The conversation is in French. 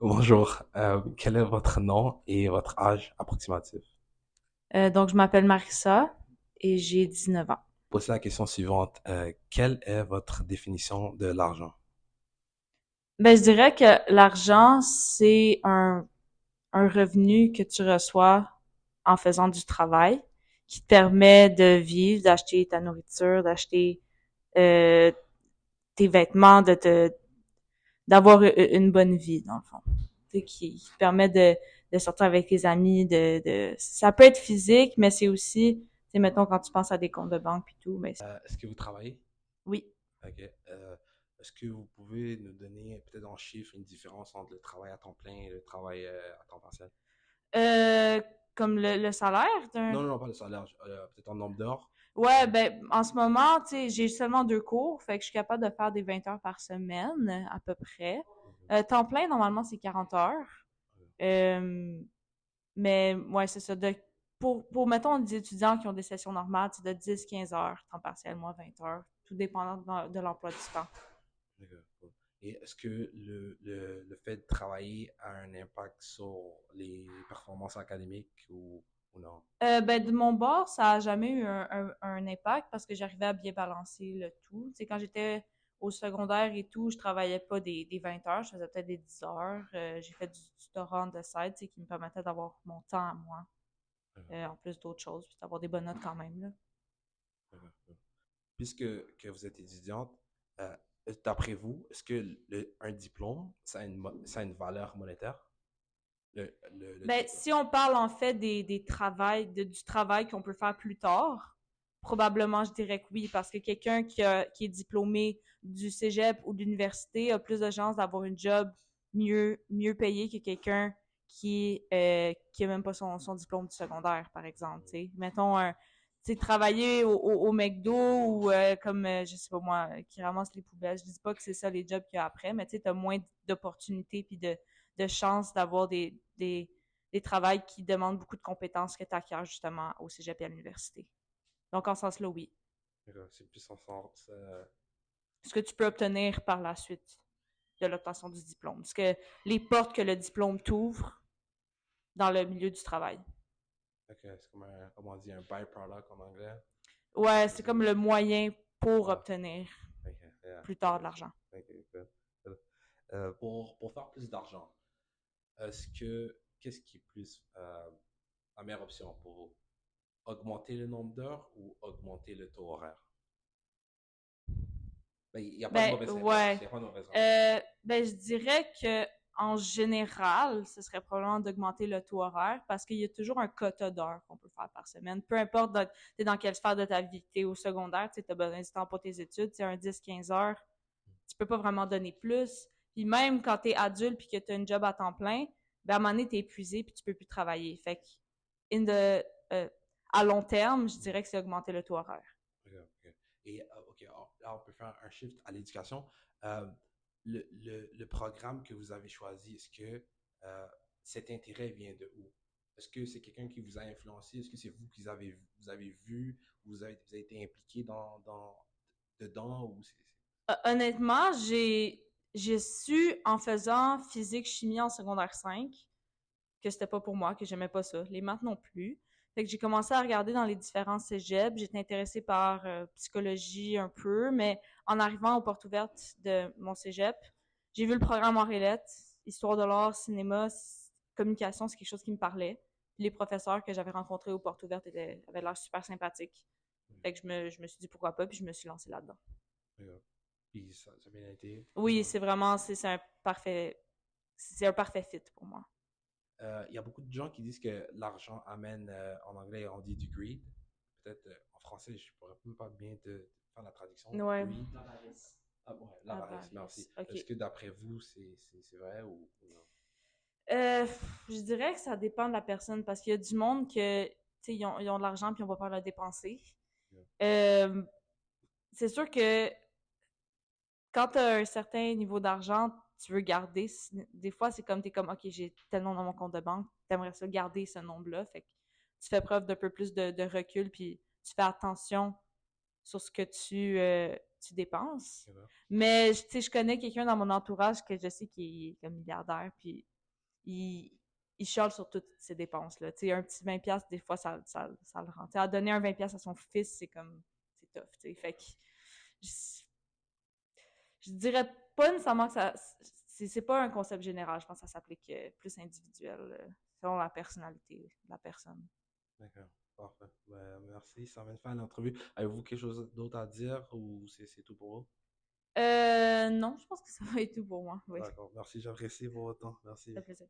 Bonjour, quel est votre nom et votre âge approximatif? Donc, je m'appelle Marissa et j'ai 19 ans. Posez la question suivante. Quelle est votre définition de l'argent? Ben, je dirais que l'argent, c'est un revenu que tu reçois en faisant du travail qui te permet de vivre, d'acheter ta nourriture, d'acheter euh, tes vêtements, d'avoir une bonne vie, dans le fond. Tu sais, qui te permet de sortir avec tes amis, ça peut être physique, mais c'est aussi, tu sais, mettons, quand tu penses à des comptes de banque et tout, mais Est-ce que vous travaillez? oui. Ok. Est-ce que vous pouvez nous donner peut-être en chiffres une différence entre le travail à temps plein et le travail à temps partiel? Euh, Comme le salaire d'un. Non, non, non, pas le salaire, peut-être en nombre d'heures. Ouais, ben, en ce moment, tu sais, j'ai seulement 2 cours, fait que je suis capable de faire des 20 heures par semaine, à peu près. Mhm. Temps plein, normalement, c'est 40 heures. Euh, mais, ouais, c'est ça. Pour, mettons, des étudiants qui ont des sessions normales, c'est de 10-15 heures, temps partiel, moi, 20 heures, tout dépendant de l'emploi du temps. D'accord, cool. Et est-ce que le fait de travailler a un impact sur les performances académiques ou non? Ben, de mon bord, ça a jamais eu un impact parce que j'arrivais à bien balancer le tout. Tu sais, quand j'étais au secondaire et tout, je travaillais pas des 20 heures, je faisais peut-être des 10 heures. J'ai fait du tutorat de side, tu sais, qui me permettait d'avoir mon temps à moi, en plus d'autres choses, puis d'avoir des bonnes notes quand même, là. D'accord. Puisque que vous êtes étudiante, euh, d'après vous, est-ce que un diplôme, ça a une valeur monétaire? Le Ben, diplôme. si on parle en fait du travail qu'on peut faire plus tard, probablement je dirais que oui, parce que quelqu'un qui est diplômé du cégep ou de l'université a plus de chances d'avoir une job mieux payée que quelqu'un qui a même pas son diplôme du secondaire, par exemple. T'sais. Mettons travailler au McDo ou comme je sais pas moi, qui ramasse les poubelles. Je dis pas que c'est ça les jobs qu'il y a après, mais tu sais, t'as moins d'opportunités puis de chances d'avoir des travails qui demandent beaucoup de compétences que tu acquiers justement au cégep et à l'université. Donc, en ce sens-là, oui. C'est plus en sens. Ce que tu peux obtenir par la suite de l'obtention du diplôme. Ce que les portes que le diplôme t'ouvre dans le milieu du travail. C'est comme un, comment on dit, un byproduct en anglais. Ouais, Quelque c'est chose de comme même. le moyen pour Ouais. obtenir Ok, yeah, plus I tard de got you. l'argent. Ok, good, good. Pour faire plus d'argent, qu'est-ce qui est plus la meilleure option pour augmenter le nombre d'heures ou augmenter le taux horaire? Ben, il n'y a pas de Ben, mauvaise réponse. Il ouais. n'y a pas de mauvaise réponse. Ben, je dirais que en général, ce serait probablement d'augmenter le taux horaire parce qu'il y a toujours un quota d'heures qu'on peut faire par semaine. Peu importe t'es dans quelle sphère de ta vie. T'es au secondaire, tu as besoin du temps pour tes études, c'est un 10-15 heures. Tu peux pas vraiment donner plus. Puis même quand t'es adulte puis que t'as une job à temps plein, ben à un moment donné, t'es épuisé puis tu peux plus travailler. Fait que, in the, euh, à long terme, je Mhm. dirais que c'est augmenter le taux horaire. Ok, ok. Et ok, là, on peut faire un shift à l'éducation. Euh, le programme que vous avez choisi, est-ce que cet intérêt vient de où? Est-ce que c'est quelqu'un qui vous a influencé? Est-ce que c'est vous qui vous avez vu, vous avez été impliqué dedans ou Honnêtement, j'ai su en faisant physique chimie en secondaire 5 que c'était pas pour moi, que j'aimais pas ça. Les maths non plus. Fait que j'ai commencé à regarder dans les différents cégeps. J'étais intéressée par psychologie un peu, mais en arrivant aux portes ouvertes de mon cégep, j'ai vu le programme en Montréalette, histoire de l'art, cinéma, communication, c'est quelque chose qui me parlait. Puis les professeurs que j'avais rencontrés aux portes ouvertes avaient l'air super sympathiques. Fait que je me suis dit pourquoi pas, puis je me suis lancée là-dedans. puis ça a bien été? Oui, c'est vraiment, c'est un parfait fit pour moi. Il y a beaucoup de gens qui disent que l'argent amène, en anglais, on dit du greed. Peut-être en français, je pourrais même pas bien te faire la traduction. Ouais, Greed. l'avarice. Ah ouais, l'avarice, merci. L'avarice. OK. Est-ce que d'après vous, c'est vrai ou non? Euh, je dirais que ça dépend de la personne parce qu'il y a du monde que, tu sais, ils ont de l'argent puis ils ont pas peur de le dépenser. Yeah. Euh, c'est sûr que quand tu as un certain niveau d'argent, tu veux garder. Des fois, c'est comme, t'es comme, OK, j'ai tel nom dans mon compte de banque, t'aimerais ça garder ce nombre-là. Fait que tu fais preuve d'un peu plus de recul puis tu fais attention sur ce que tu dépenses. Yeah. Mais, tu sais, je connais quelqu'un dans mon entourage que je sais qui est comme milliardaire puis il, il chiale sur toutes ses dépenses, là. Tu sais, un petit 20$, des fois, ça le rend. Tu sais, à donner un 20$ à son fils, c'est comme, c'est tough, tu sais. Fait que, je, je dirais pas nécessairement que ça, c'est pas un concept général. Je pense que ça s'applique plus individuel, selon la personnalité de la personne. D'accord. Parfait. Ben, merci. Ça va être fin l'entrevue. Avez-vous quelque chose d'autre à dire ou c'est tout pour vous? Non, je pense que ça va être tout pour moi. Oui, D'accord. Merci. J'apprécie votre temps. ça Merci. fait plaisir.